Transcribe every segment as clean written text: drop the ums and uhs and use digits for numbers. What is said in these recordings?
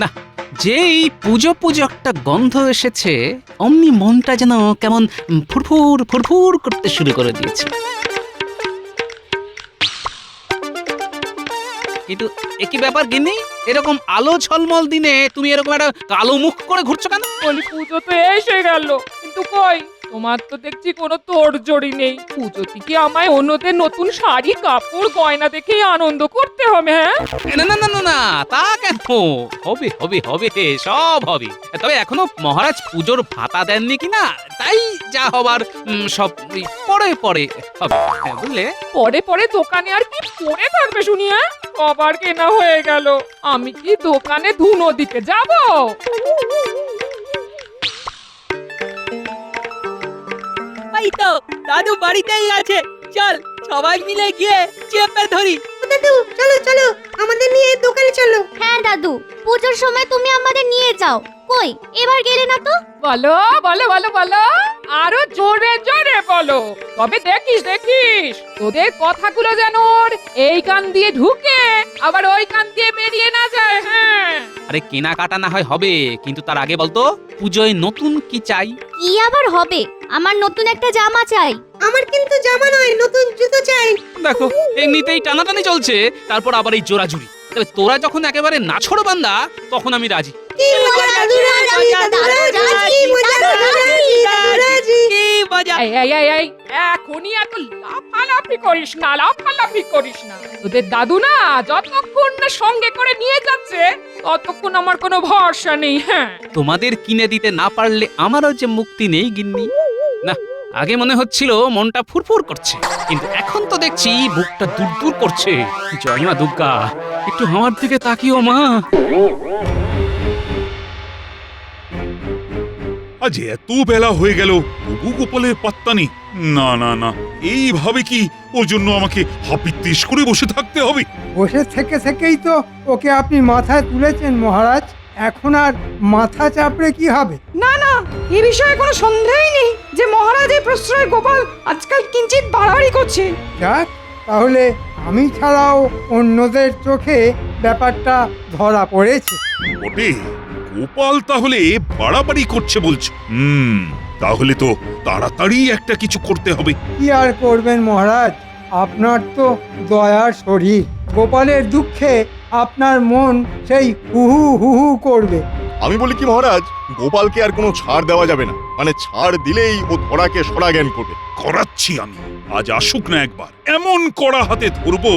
না, যেই পুজো পুজো একটা গন্ধ এসেছে অমনি মনটা যেন কেমন ফুরফুর ফুরফুর করতে শুরু করে দিয়েছে। কিন্তু একই ব্যাপার গিন্নি, এরকম আলো ঝলমল দিনে তুমি এরকম একটা কালো মুখ করে ঘুরছো কেন? বলি পুজো তো এসে গেল, কিন্তু কই তোমার তো দেখছি কোনো তোড়জোড়ি নেই। পুজোতে কি আমায় অন্যদের নতুন শাড়ি কাপড় গয়না দেখেই আনন্দ করতে হবে? হ্যাঁ, না না না না না, তা কেন? হবে হবে হবে, সব হবে। তবে এখনো মহারাজ পুজোর ভাতা দেননি কিনা, তাই যা হবার সব ওই পরে পরে হবে, বুঝলে? পরে পরে দোকানে আর কি পড়ে থাকবে শুনি? হ্যাঁ, কবার কেনা হয়ে গেল, আমি কি দোকানে ধুনো দিতে যাব? এই তো দাদু বাড়িতেই আছে, চল সবাই মিলে গিয়ে চেপে ধরি। দাদু চলো চলো, আমাদের নিয়ে দোকানে চলো। হ্যাঁ দাদু, পুজোর সময় তুমি আমাদের নিয়ে যাও। কই এবার গেলে না তো? বলো বলো বলো বলো, আরো জোরে জোরে বলো, তবে দেখিস দেখিস তোদের কথাগুলো যেন ওর এই কান দিয়ে ঢুকে আবার ওই কান দিয়ে বেরিয়ে না যায়। হ্যাঁ, আরে কেনাকাটা না হয় হবে, কিন্তু তার আগে বলতো পুজোয় নতুন কি চাই? কি আবার হবে? আমার নতুন একটা জামা চাই। আমার কিন্তু জামা নয়, নতুন জুতো চাই। দেখো এমনিতেই টানাটানি চলছে, তারপর আবার এই জোরাজুরি। তবে তোরা যখন একেবারে নাছোড় বান্দা, তখন আমি রাজি। কি মজা দাদু রাজি, দাদু রাজি, কি মজা দাদু রাজি, দাদু রাজি। কি মজা! এই এই এই এই এখনই এত লাফালাফি করিস না, লাফালাফি করিস না। তোদের দাদু না যতক্ষণ না সঙ্গে করে নিয়ে যাচ্ছে ততক্ষণ আমার কোনো ভরসা নেই। হ্যাঁ, তোমাদের কিনে দিতে না পারলে আমারও যে মুক্তি নেই গিন্নি। না, আগে মনে হচ্ছিল মনটা ফুরফুর করছে, কিন্তু এখন তো দেখছি বুকটা দূর দূর করছে। জয় মা দুর্গা, একটু আমার দিকে তাকিও মা। আজ এত বেলা হয়ে গেল, তবু গোপালের পাত্তা নেই। না না না, এইভাবে কি ওর জন্য আমাকে হাপিত্তিস করে বসে থাকতে হবে? বসে থেকে থেকেই তো ওকে আপনি মাথায় তুলেছেন মহারাজ, এখন আর মাথা চাপড়ে কি হবে? না না, এ বিষয়ে কোনো সন্দেহই নেই যে মহারাজের প্রশ্রয় গোপাল আজকাল কিঞ্চিত বাড়াবাড়ি করছে। যাক, তাহলে আমি ছাড়াও অন্যদের চোখে ব্যাপারটা ধরা পড়েছে। বটে, গোপাল তাহলে বাড়াবাড়ি করছে বলছো? তাহলে তো তাড়াতাড়ি একটা কিছু করতে হবে। কি আর করবেন মহারাজ, আপনার তো দয়ার শরীর। গোপালের দুঃখে আপনার মন সেই হুহু হুহু করবে। আমি বলি কি মহারাজ, গোপালকে আর কোনো ছাড় দেওয়া যাবে না। মানে ছাড় দিলেই ও ধরাকে সরা জ্ঞান করবে। করাচ্ছি আমি, আজ আসুক না একবার, এমন কড়া হাতে ধরবো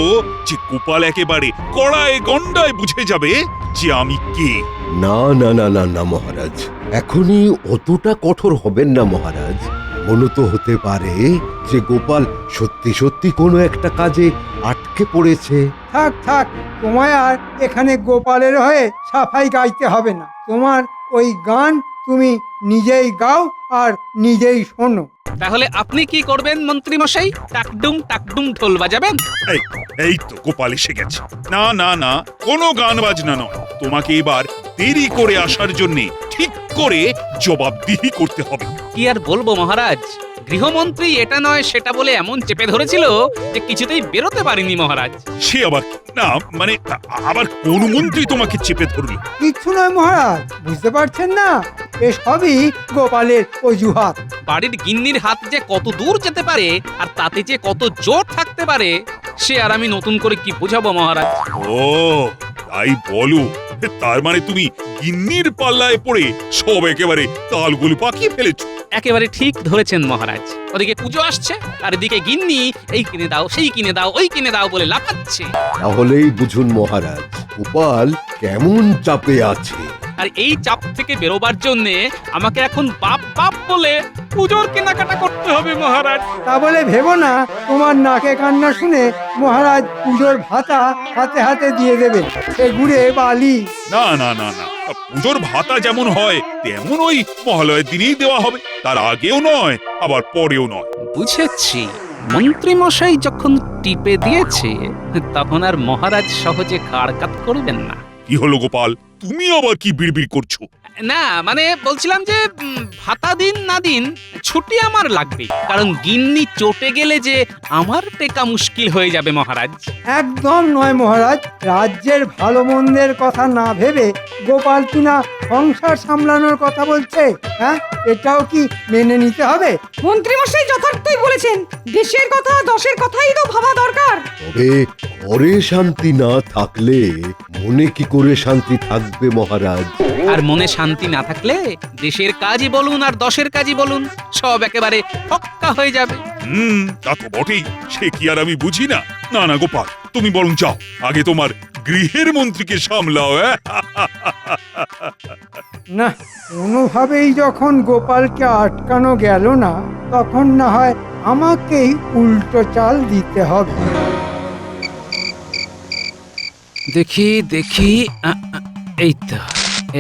যে গোপাল একেবারে কড়ায় গন্ডায় বুঝে যাবে যে আমি কে। না না না না না মহারাজ, এখনই অতটা কঠোর হবেন না মহারাজ। মনে তো হতে পারে যে গোপাল সত্যি সত্যি কোনো একটা কাজে আটকে পড়েছে। থাক থাক, তোমায় আর এখানে গোপালের হয়ে সাফাই গাইতে হবে না। তোমার ওই গান তুমি নিজেই গাও আর নিজেই শোনো। তাহলে আপনি কি করবেন মন্ত্রী মশাই? টাকডুম টাকডুম ঢোল বাজাবেন? এই এই তো গোপাল এসে গেছে। না না না, কোনো গান বাজনা নয়। তোমাকে এবার দেরি করে আসার জন্য ঠিক করে জবাবদিহি করতে হবে। কি আর বলবো মহারাজ, গৃহমন্ত্রী এটা নয় সেটা বলে এমন চেপে ধরেছিল যে কিছুতেই বেরোতে পারিনি মহারাজ। সে আবার কি? না মানে আবার কোন মন্ত্রী তোমাকে চেপে ধরলো? কিচ্ছু নয় মহারাজ, বুঝতে পারছেন না? এসবই গোপালের অজুহাত। বাড়ির গিন্নির হাত যে কত দূর যেতে পারে আর তাতে যে কত জোর থাকতে পারে সে আর আমি নতুন করে কি বোঝাবো মহারাজ। ও তাই বলো, তার মানে তুমি গিন্নির পাল্লায় পড়ে সব একেবারে তালগুলো পাকিয়ে ফেলেছো। একেবারে ঠিক ধরেছেন মহারাজ। ওদিকে পুজো আসছে আর এদিকে গিন্নি এই কিনে দাও সেই কিনে দাও ওই কিনে দাও বলে লাফাচ্ছে। তাহলেই বুঝুন মহারাজ, গোপাল কেমন চাপে আছে। আর এই চাপ থেকে বেরোবার জন্য আমাকে এখন বাপ বাপ বলে পুজোর কেনাকাটা করতে হবে মহারাজ। তা বলে ভেবো না তোমার নাকে কান্না শুনে মহারাজ পুজোর ভাতা হাতে হাতে দিয়ে দেবে, সে গুড়ে বালি। না না না না, পুজোর ভাতা যেমন হয় তেমন ওই মহালয়ের দিনেই দেওয়া হবে, তার আগেও নয় আবার পরেও নয়। বুঝেছি, মন্ত্রী মশাই যখন টিপে দিয়েছে তখন আর মহারাজ সহজে কাড়কাত করবেন না। কি হলো গোপাল, তুমি আবার কি বিড়বিড় করছো? না মানে বলছিলাম যে ভাতা দিন না দিন ছুটি আমার লাগবে, কারণ গিন্নি চটে গেলে যে আমার টেকা মুশকিল হয়ে যাবে মহারাজ। একদম নয় মহারাজ, রাজ্যের ভালো মন্দের কথা না ভেবে গোপাল কিনা সংসার সামলানোর কথা বলছে। হ্যাঁ, এটাও কি মেনে নিতে হবে? মন্ত্রীমশাই যথার্থই বলেছেন, দেশের কথা দশের কথাই তো ভাবা দরকার। তবে ঘরে শান্তি না থাকলে মনে কি করে শান্তি থাকবে মহারাজ? আর মনে শান্তি না থাকলে দেশের কাজই বলুন আর দশের কাজই বলুন সব একেবারে ফক্কা হয়ে যাবে। তা তো বটেই, সে কি আর আমি বুঝি না? না না গোপাল, তুমি বরং যাও, আগে তোমার গৃহের মন্ত্রীকে সামলাও। না, কোনোভাবেই যখন গোপালকে আটকানো গেল না, তখন না হয় আমাকেই উল্টো চাল দিতে হবে। দেখি দেখি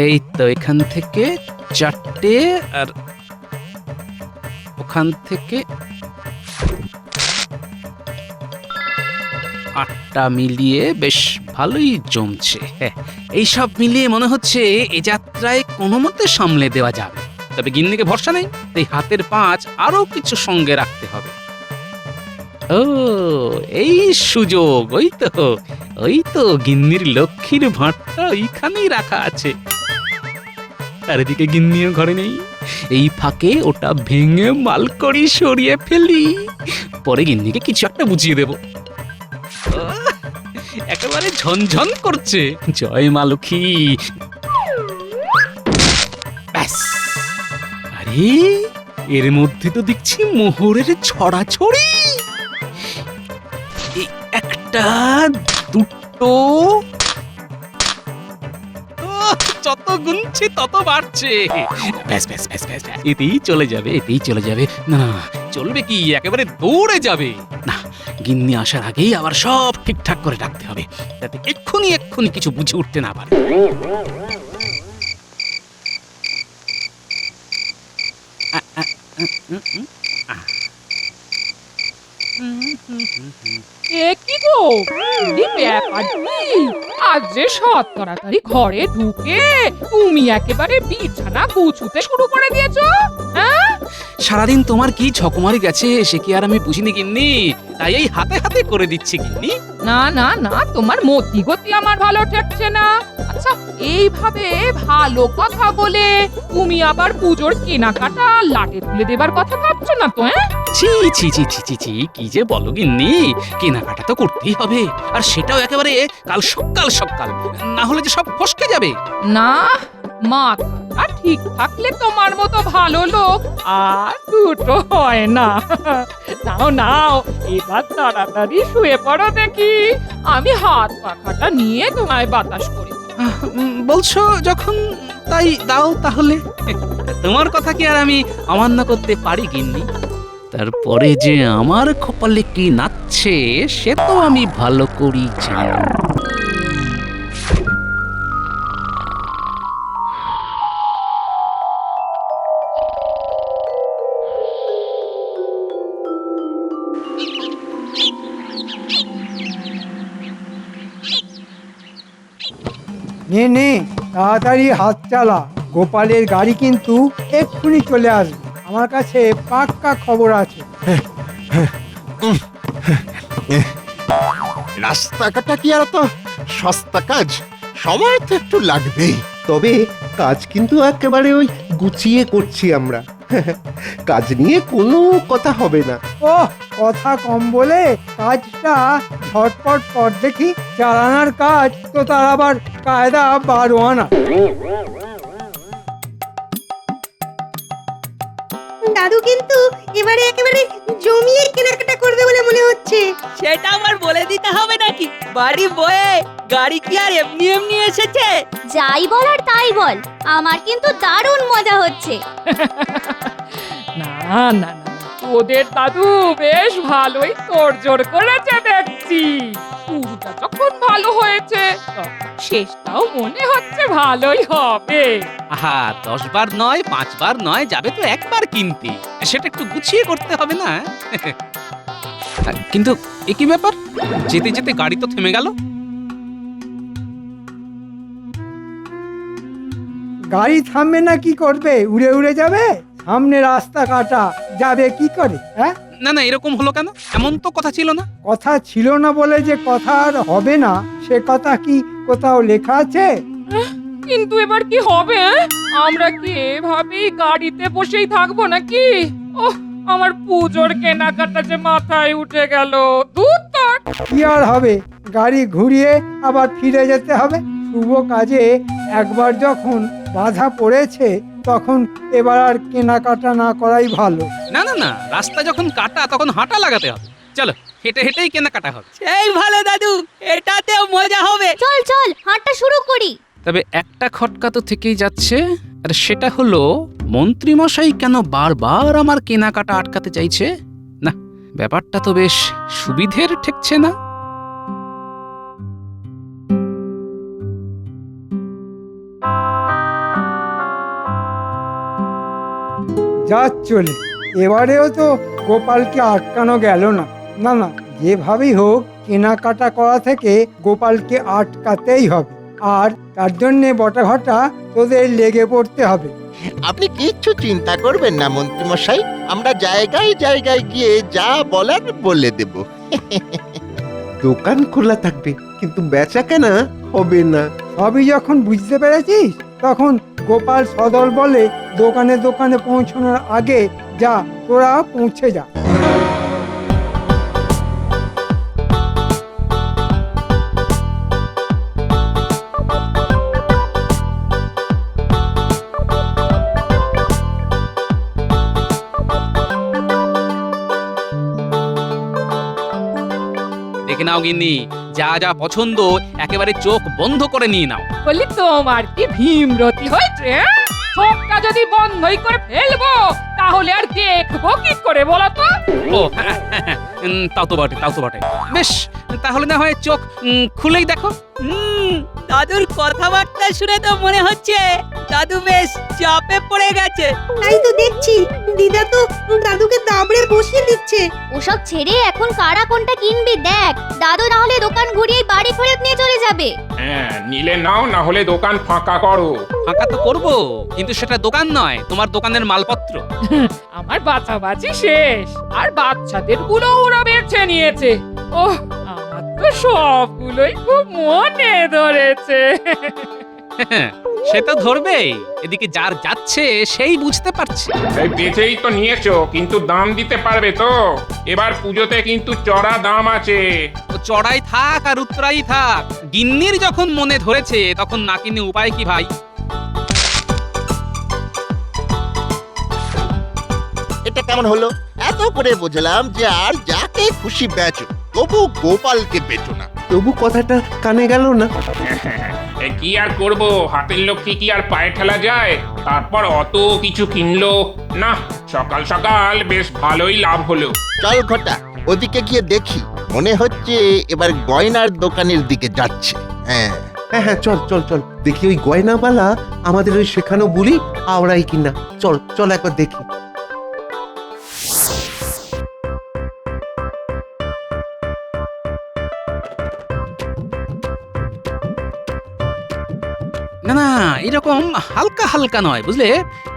এই তো এখান থেকে 4টে আর ওখান থেকে 8টা মিলিয়ে বেশ ভালোই জমছে। এই সব মিলিয়ে মনে হচ্ছে এ যাত্রায় কোনো মতে সামলে দেওয়া যাবে। তবে গিন্নিকে ভরসা নেই, তাই হাতের 5 আরো কিছু সঙ্গে রাখতে হবে। ও এই সুযোগ, ওই তো গিন্নির লক্ষ্মীর ভাঁড়টা ওইখানেই রাখা আছে। আর এদিকে গিন্নিও ঘরে নেই, এই ফাঁকে ওটা ভেঙে মালকড়ি সরিয়ে ফেলি, পরে গিন্নিকে কিছু একটা বুঝিয়ে দেব। একেবারে ঝনঝন করছে, জয় মা লক্ষ্মী। ব্যাস, আরে এর মধ্যে তো দেখছি মোহরের ছড়াছড়ি। একটা, দুটো, যত গুনছি তত বাড়ছে। ব্যাস ব্যাস ব্যাস ব্যাস, এতেই চলে যাবে। না চলবে কি, একেবারে দৌড়ে যাবে। না, গিন্নি আসার আগেই আবার সব ঠিকঠাক করে রাখতে হবে, যাতে এক্ষুনি কিছু বুঝে উঠতে না পারে। এ কি গো, কি ব্যাপার কি? আজ যে সৎ তাড়াতাড়ি ঘরে ঢুকে তুমি একেবারে বিছানা গুছুতে শুরু করে দিয়েছো? হ্যাঁ, সারাদিন তোমার কি ঝকমারি গেছে সে কি আর আমি বুঝিনি গিন্নি, তাই এই হাতে হাতে করে দিচ্ছি গিন্নি। না না না, তোমার মতি গতি আমার ভালো ঠেকছে না। আচ্ছা, এইভাবে ভালো কথা বলে তুমি আবার পুজোর কেনাকাটা লাটে তুলে দেবার কথা ভাবছো না তো? হ্যাঁ, ছি ছি ছি ছি ছি ছি, কি যে বলো গিন্নি, কেনাকাটা তো করতেই হবে, আর সেটাও একেবারে কাল সকাল, না হলে যে সব ফসকে যাবে। না, মাথা ঠিক থাকলে তোমার মতো ভালো লোক আর দুটো হয় না। নাও এবার তাড়াতাড়ি শুয়ে পড়ো দেখি, আমি হাত পাখাটা নিয়ে তোমায় বাতাস করি। বলছো যখন, তাই দাও তাহলে। তোমার কথা কি আর আমি অমান্য করতে পারি গিন্নি? তারপরে যে আমার কপালে কি নাচছে সে তো আমি ভালো করেই জানি। নে তাড়াতাড়ি হাত চালা, গোপালের গাড়ি কিন্তু এক্ষুনি চলে আসবে। আমার কাছে পাক্কা খবর আছে। রাস্তাঘাটটা কি আর তো সস্তা কাজ, সময় তো একটু লাগবেই। তবে কাজ কিন্তু একেবারে ওই গুছিয়ে করছি আমরা। কাজ নিয়ে কোনো কথা হবে না। ও কথা কম বলে কাজটা ঝটপট কর দেখি। চালানার কাজ তো তার আবার কায়দা 12 আনা। দাদু কিন্তু একেবারে জমিয়ে কেনাকাটা করবে বলে মনে হচ্ছে। সেটা আবার বলে দিতে হবে নাকি? বাড়ি বয়ে গাড়ি কি আর এমনি এসেছে? যাই বল আর তাই বল, আমার কিন্তু দারুণ মজা হচ্ছে। না না না, ওদের দাদু বেশ ভালোই তোড়জোড় করেছে দেখছি। শুরুটা যখন ভালো হয়েছে, শেষটাও মনে হচ্ছে ভালোই হবে। আহা, 10 বার নয় 5 বার নয়, যাবে তো একবার কিনতে, সেটা একটু গুছিয়ে করতে হবে না? কিন্তু একই ব্যাপার, যেতে যেতে গাড়ি তো থেমে গেল। গাড়ি থামবে না কি করবে? উড়ে উড়ে যাবে? সামনে রাস্তা কাটা, যাবে কি করে? হ্যাঁ, না না, এরকম হলো কেন? এমন তো কথা ছিল না। কথা ছিল না বলে যে কথা আর হবে না সে কথা কি কোথাও লেখা আছে? কিন্তু এবার কি হবে? আমরা কি এভাবেই গাড়িতে বসেই থাকবো নাকি? ওহ, আমার পুজোর কেনাকাটা যে মাথায় উঠে গেল। দূর তোর। কি আর হবে, গাড়ি ঘুরিয়ে আবার ফিরে যেতে হবে। শুভ কাজে একবার যখন বাধা পড়েছে তখন এবার আর কেনাকাটা না করাই ভালো। না না না, রাস্তা যখন কাটা তখন হাঁটা লাগাতে হবে। চলো, হেঁটে হেঁটেই কেনাকাটা হবে। সেই ভালো দাদু, এটাতেও মজা হবে। চল চল হাঁটা শুরু করি। তবে একটা খটকা তো থেকেই যাচ্ছে, আর সেটা হলো মন্ত্রীমশাই কেন বারবার আমার কেনাকাটা আটকাতে চাইছে? না, ব্যাপারটা তো বেশ সুবিধের ঠেকছে না। যা চলে, এবারেও তো গোপালকে আটকানো গেল না। না না, যেভাবেই হোক কেনাকাটা করা থেকে গোপালকে আটকাতেই হবে। আর তার জন্যে বটাঘটা তোদের লেগে পড়তে হবে। আপনি কিচ্ছু চিন্তা করবেন না মন্ত্রীমশাই, আমরা জায়গায় জায়গায় গিয়ে যা বলার বলে দেব। দোকান খোলা থাকবে কিন্তু বেচা কেনা হবে না। সবই যখন বুঝতে পেরেছিস তখন গোপাল সদল বলে দোকানে দোকানে পৌঁছানোর আগে যা তোরা পৌঁছে যা। দেখে নাও গিন্নি, যা যা পছন্দ একেবারে চোখ বন্ধ করে নিয়ে নাও। বলি তোমার কি ভীমরতি হয়েছে? চোখটা যদি বন্ধই করে ফেলবো তাহলে আর দেখবো কি করে বলো তো? ও তাও তো বটে, তাও তো বটে। বেশ, তাহলে না হয় চোখ খুলেই দেখো। দাদুর কথাবার্তা শুনে তো মনে হচ্ছে দাদু বেশ চাপে পড়ে গেছে। তাই তো দেখছি, দিদা তো দাদুকে দাবড়ে বসিয়ে দিচ্ছে। ওসব ছেড়ে এখন কারা কোনটা কিনবি দেখ। দাদু না হলে দোকান ঘুরিয়ে বাড়ি ফেরত নিয়ে চলে যাবে। হ্যাঁ, নিলে নাও, না হলে দোকান ফাঁকা করো। ফাঁকা তো করবো, কিন্তু সেটা দোকান নয়, তোমার দোকানের মালপত্র। আমার বাছাবাছি শেষ, আর বাচ্চাদের গুলো ওরা বেছে নিয়েছে। ওহ, আমার তো সবগুলোই খুব মনে ধরেছে। সে তো ধরবেই, এদিকে যার যাচ্ছে সেই বুঝতে পারছে। এই বেচেই তো নিয়েছো, কিন্তু দাম দিতে পারবে তো? এবার পুজোতে কিন্তু চড়া দাম আছে। ও চড়াই থাক আর উত্তরাই থাক, গিন্নির যখন মনে ধরেছে তখন না কিনে উপায় কি ভাই? এটা কেমন হলো? এত করে বুঝলাম যে আর যাকে খুশি বেচো, তবু গোপালকে বেচো না। তবু কথাটা কানে গেল না। এ কি আর করব, হাতের লক্ষ্মী কি আর পায়ে ঠেলা যায়? তারপর অত কিছু কিনলো না, সকাল সকাল বেশ ভালোই লাভ হলো। চল ঘটা, ওদিকে গিয়ে দেখি। মনে হচ্ছে এবার গয়নার দোকানের দিকে যাচ্ছে। হ্যাঁ হ্যাঁ হ্যাঁ, চল চল চল দেখি ওই গয়নাওয়ালা আমাদের ওই শেখানো বুলি আওড়াই কিনা। চল চল একবার দেখি। না না, এরকম হালকা হালকা নয়, বুঝলে,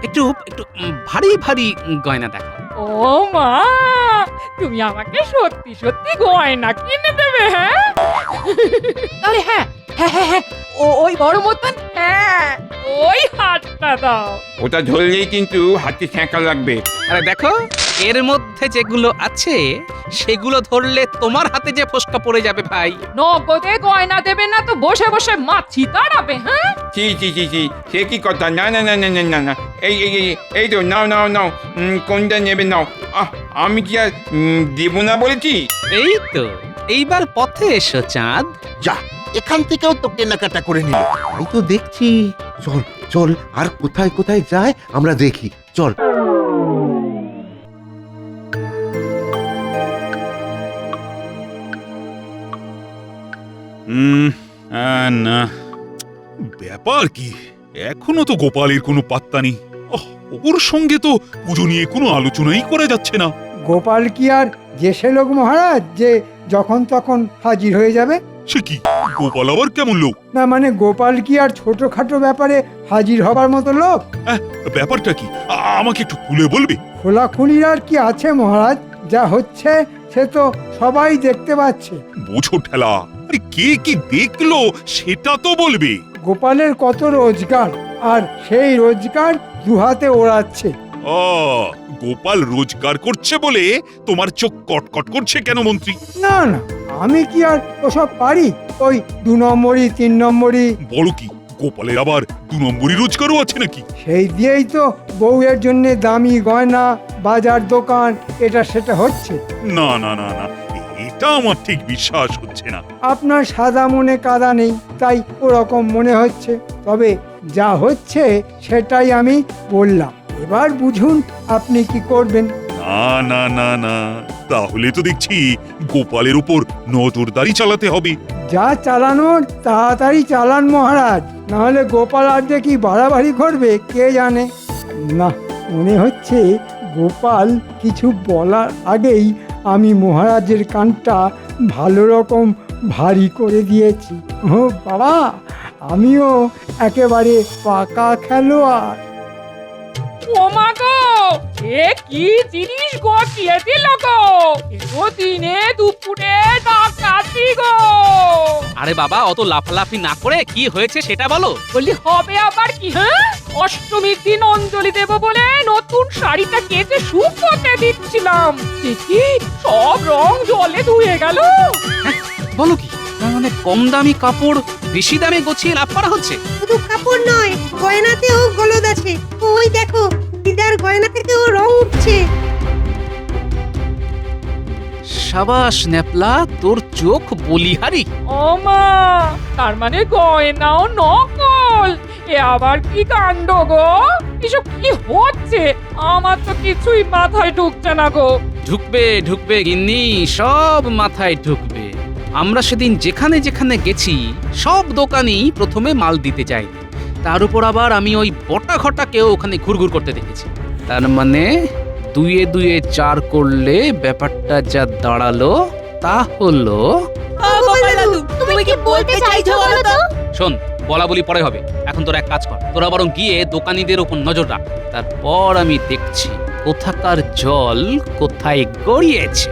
একটু একটু ভারী ভারী গয়না দেখো। ও মা, তুমি আমাকে সত্যি সত্যি গয়না কিনে দেবে? হ্যাঁ, তাহলে হ্যাঁ হ্যাঁ হ্যাঁ হ্যাঁ, ওই বড় মতন, হ্যাঁ ওই হাতটা দাও। ওটা ধরলেই কিন্তু হাতে ছ্যাঁকা লাগবে। আরে দেখো, এর মধ্যে যেগুলো আছে সেগুলো ধরলে তোমার হাতে যে ফোসকা পড়ে যাবে ভাই। নগদে গয়না দেবে না তো বসে বসে মাছি তাড়াবে? হ্যাঁ, জি জি জি জি, সে কি কথা? না না না না না না না, এই এই এই এই তো নাও নাও নাও, কোনটা নেবে নাও। আমি কি আর দেবো না বলেছি? এই তো, এইবার পথে এসো চাঁদ। যা, এখান থেকেও তো কেনাকাটা করে নিল। আমি তো দেখছি। চল চল, আর কোথায় কোথায় যায় আমরা দেখি। চল। না, ব্যাপার কি, এখনো তো গোপালের কোনো পাত্তা নেই। ওর সঙ্গে তো পুজো নিয়ে কোনো আলোচনাই করে যাচ্ছে না। গোপাল কি আর যে সে লোক মহারাজ যে যখন তখন হাজির হয়ে যাবে? সে কি গোপাল আবার কেমন লোক? না মানে গোপাল কি আর ছোটখাটো ব্যাপারে হাজির হবার মতো লোক? ব্যাপারটা কি আমাকে একটু খুলে বলবে? খোলাখুলির আর কি আছে মহারাজ, যা হচ্ছে সে তো সবাই দেখতে পাচ্ছে। বোঝো ঠেলা, আরে কে কি দেখলো সেটা তো বলবে। গোপালের কত রোজগার, আর সেই রোজগার দুহাতে ওড়াচ্ছে। গোপাল রোজগার করছে বলে তোমার চোখ কটকট করছে কেন মন্ত্রী? না না, আমি কি আর ওসব পারি? ওই 2 নম্বরই 3 নম্বরই। বড় কি গোপালের আবার 2 নম্বরই রোজগারও আছে নাকি? সেই দিয়েই তো বউয়ের জন্য দামি গয়না, বাজার দোকান, এটা সেটা হচ্ছে। না না না না, এটা আমার ঠিক বিশ্বাস হচ্ছে না। আপনার সাদা মনে কাদা নেই, তাই ওরকম মনে হচ্ছে। তবে যা হচ্ছে সেটাই আমি বললাম, এবার বুঝুন আপনি কি করবেন। না না না না, তাহলে তো দেখছি গোপালের উপর নজরদারি চালাতে হবে। যা চালানোর তাড়াতাড়ি চালান মহারাজ, নাহলে গোপাল আর যে কি বাড়াবাড়ি করবে কে জানে। না, মনে হচ্ছে গোপাল কিছু বলার আগেই আমি মহারাজের কানটা ভালো রকম ভারী করে দিয়েছি। ও বাবা, আমিও একেবারে পাকা খেলোয়াড়। ও মা গো, এ কি জিনিস গটিয়ে দিল গো, এতো দিনে দুপুরে ডাকাতি গো। আরে বাবা, অত লাফালাফি না করে কি হয়েছে সেটা বলো। বলি হবে আবার কি? হ্যাঁ, অষ্টমীর দিন অঞ্জলি দেব বলে নতুন শাড়িটা কেচে শুকোতে দিচ্ছিলাম, দেখি সব রং জলে ধুয়ে গেল। বলো কি, তার মানে কম দামি কাপড় বেশি দামে গছিয়ে লাভ করা হচ্ছে? শুধু কাপড় নয়, গয়নাতেও গলদ আছে। ওই দেখো, দিদার গয়না থেকেও রং উঠছে। সাবাস ন্যাপলা, তোর চোখ বলিহারি। ও মা, তার মানে গয়নাও নকল? এ আবার কি কাণ্ড গো, এসব কি হচ্ছে? আমার তো কিছুই মাথায় ঢুকছে না গো। ঢুকবে ঢুকবে গিন্নি, সব মাথায় ঢুকবে। আমরা সেদিন যেখানে যেখানে গেছি সব দোকানেই প্রথমে মাল দিতে যাই, তার উপর আবার আমি ওই বটা ঘটাকেও ওখানে ঘুরঘুর করতে দেখেছি। তার মানে 2 2 4 করলে ব্যাপারটা যা দাঁড়ালো তা হলো। তুমি কি বলতে চাইছো বলো তো? শোন, বলা বলি পরে হবে, এখন তোরা এক কাজ কর, তোরা বরং গিয়ে দোকানীদের উপর নজর রাখ, তারপর আমি দেখছি কোথাকার জল কোথায় গড়িয়েছে।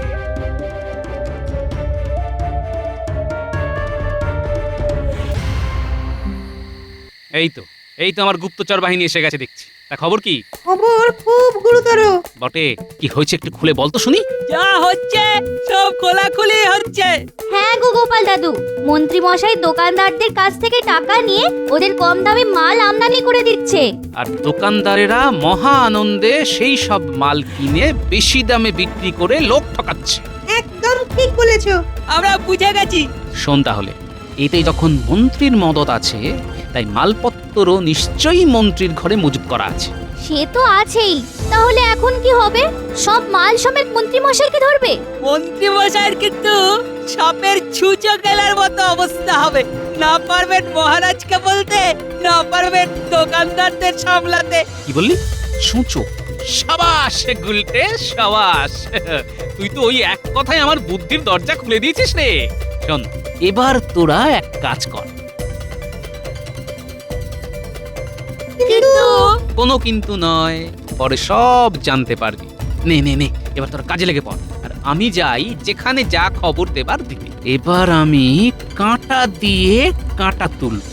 এই তো আমার গুপ্তচর বাহিনী এসে গেছে দেখছি। তা খবর কি? খবর খুব গুরুতর। বটে, কি হয়েছে একটু খুলে বল তো শুনি। যা হচ্ছে সব খোলাখুলি হচ্ছে। হ্যাঁ গো গোপাল দাদু, মন্ত্রী মশাই দোকানদারদের কাছ থেকে টাকা নিয়ে ওদের কম দামে মাল আমদানি করে দিচ্ছে, আর দোকানদারেরা মহা আনন্দে সেই সব মাল কিনে বেশি দামে বিক্রি করে লোক ঠকাচ্ছে। একদম ঠিক বলেছো। আমরা বুঝে গেছি। শোন তাহলে, এতে যখন মন্ত্রীর মদত আছে, তাই মালপত্রও নিশ্চয়ই মন্ত্রীর ঘরে মজুত করা আছে। সে তো আছেই। তাহলে এখন কি হবে? সব মাল সমেত মন্ত্রী মশাইকে ধরবে? মন্ত্রী মশাইয়ের কিন্তু সাপের ছুঁচো গেলার মতো অবস্থা হবে। না পারবেন মহারাজকে বলতে, না পারবেন দোকানদারদের সামলাতে। কি বললি? ছুঁচো? সাবাস গুলটে, সাবাস। তুই তো ওই এক কথায় আমার বুদ্ধির দরজা খুলে দিয়েছিস রে। শোন, এবার তোরা এক কাজ কর। কোনো কিন্তু নয়, পরে সব জানতে পারবি। নে নে নে, এবার তোরা কাজে লেগে পড়, আর আমি যাই যেখানে যা খবর দেবার দিতে। এবার আমি কাঁটা দিয়ে কাঁটা তুলব।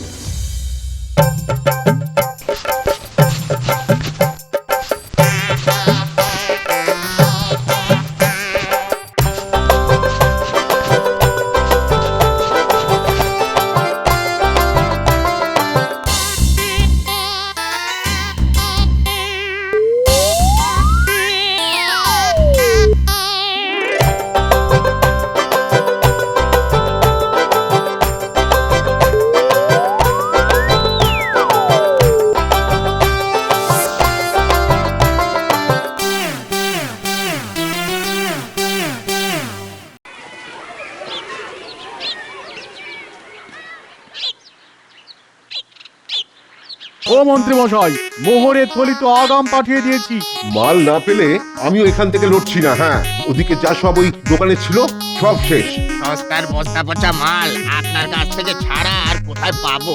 ও মন্ত্রী মশাই, মোহরের থলি তো আগাম পাঠিয়ে দিয়েছি। মাল না পেলে আমিও এখান থেকে লড়ছি না। হ্যাঁ, ওদিকে যা সব ওই দোকানে ছিল সব শেষ। সস্তার বস্তা পচা মাল আপনার কাছ থেকে ছাড়া আর কোথায় পাবো?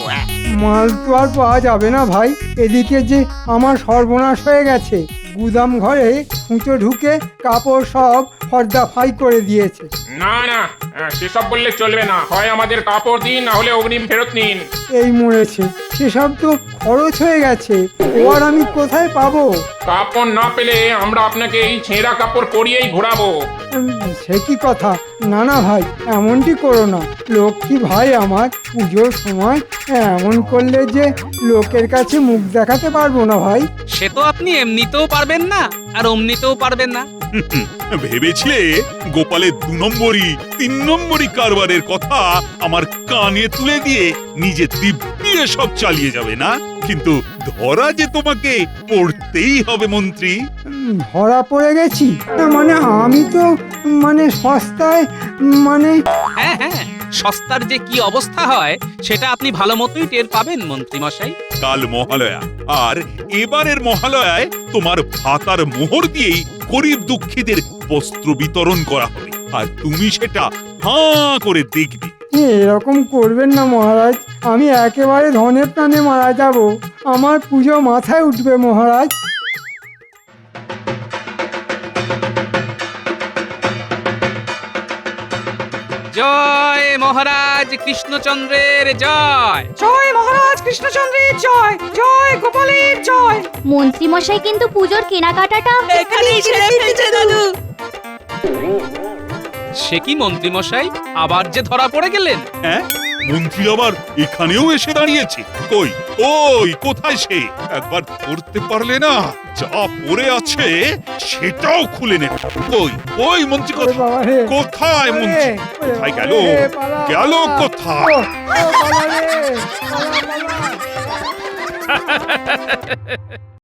মাল তো আর পাওয়া যাবে না ভাই। এদিকে যে আমার সর্বনাশ হয়ে গেছে, গুদাম ঘরে খুঁচো ঢুকে কাপড় সব ফর্দা ফাই করে দিয়েছে। না না, সেসব বললে চলবে না। হয় আমাদের কাপড় দিন, না হলে অগ্রিম ফেরত নিন। এই মরেছে, সেসব তো খরচ হয়ে গেছে, ও আর আমি কোথায় পাবো? কাপড় না পেলে আমরা আপনাকে এই ছেঁড়া কাপড় পরিয়েই ঘোরাবো। সে কি কথা? না না ভাই, এমনটি করো না। লক্ষ্মী ভাই আমার, পুজোর সময় এমন করলে যে লোকের কাছে মুখ দেখাতে পারবো না ভাই। সে তো আপনি এমনিতেও পারবেন না, আর অমনিতেও পারবেন না। ভেবেছিলে গোপালের 2 নম্বরই 3 নম্বরই কারবারের কথা আমার কানে তুলে দিয়ে নিজে দিব্যিয়ে সব চালিয়ে যাবে না? কিন্তু ধরা যে তোমাকে পড়তেই হবে মন্ত্রী। ধরা পড়ে গেছি? মানে আমি তো সস্তায় হ্যাঁ হ্যাঁ, সস্তার যে কি অবস্থা হয় সেটা আপনি ভালো মতোই টের পাবেন মন্ত্রী মশাই। কাল মহালয়া, আর এবারের মহালয়ায় তোমার ভাতার মোহর দিয়েই গরিব দুঃখীদের বস্ত্র বিতরণ করা হবে, আর তুমি সেটা হাঁ করে দেখবে। এরকম করবেন না মহারাজ, আমি একেবারে ধনে প্রাণে মারা যাব। আমার পুজো মাথায় উঠবে মহারাজ। জয় মহারাজ কৃষ্ণচন্দ্রের জয়। জয় মহারাজ কৃষ্ণচন্দ্রের জয়, জয় গোপালের জয়। মন্ত্রী মশাই কিন্তু পুজোর কেনাকাটাটা এখানেই ছেড়ে ফেলছে দাদু। সে কি মন্ত্রী মশাই, আবার যে ধরা পড়ে গেলেন? হ্যাঁ, মন্ত্রী আবার এখানেও এসে দাঁড়িয়েছে। কই ওই কোথায় সে? একবার ধরতে পারলে না, যা পড়ে আছে সেটাও খুলে নেবে। কই ওই মন্ত্রী ওরে বাবা রে, কোথায় মন্ত্রী? ওরে কোথায় বাবা গেল? রে, পালা, গেল পালা। কোথায়? ও পালা রে, পালা, পালা।